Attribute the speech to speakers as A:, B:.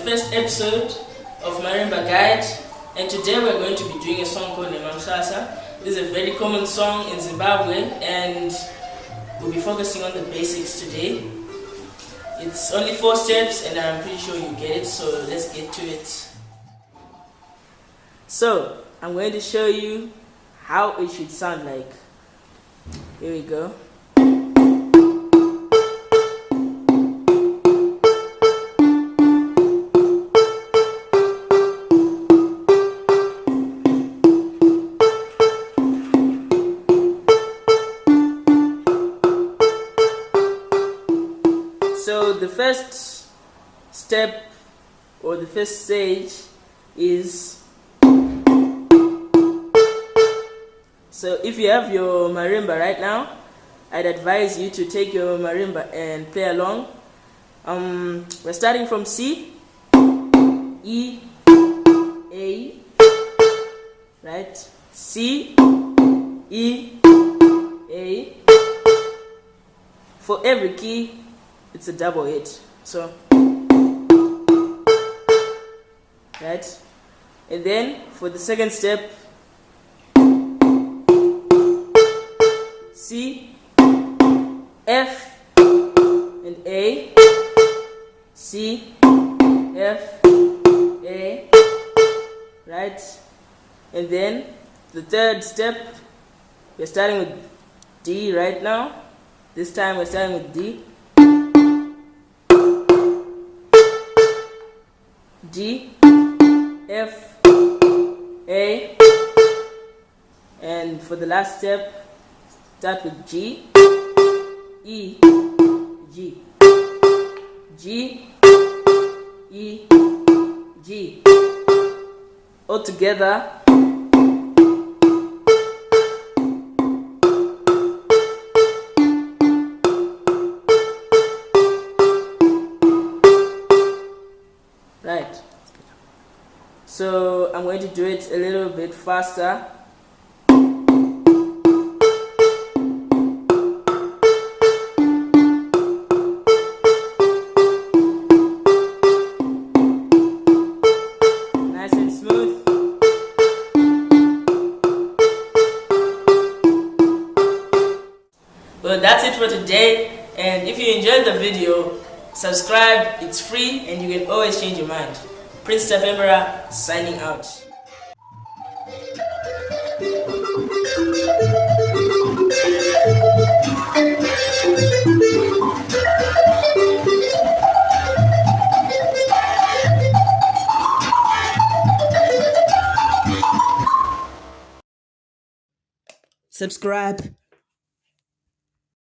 A: first episode of Marimba Guide, and today we're going to be doing a song called Nhemamusasa. This is a very common song in Zimbabwe, and we'll be focusing on the basics today. It's only 4 steps, and I'm pretty sure you get it, so let's get to it. So, I'm going to show you how it should sound like. Here we go. So the first step or the first stage is, so if you have your marimba right now, I'd advise you to take your marimba and play along. We're starting from C, E, A, right? C, E, A. For every key, it's a double hit. So, right? And then for the second step, C, F, and A, C, F, A, right? And then the third step, we're starting with D right now. This time we're starting with D. G, F, A, and for the last step, start with G, E, G, G, E, G, all together. Right. So I'm going to do it a little bit faster. Nice and smooth. Well, that's it for today. And if you enjoyed the video, subscribe, it's free, and you can always change your mind. Prince Tapembera signing out. Subscribe.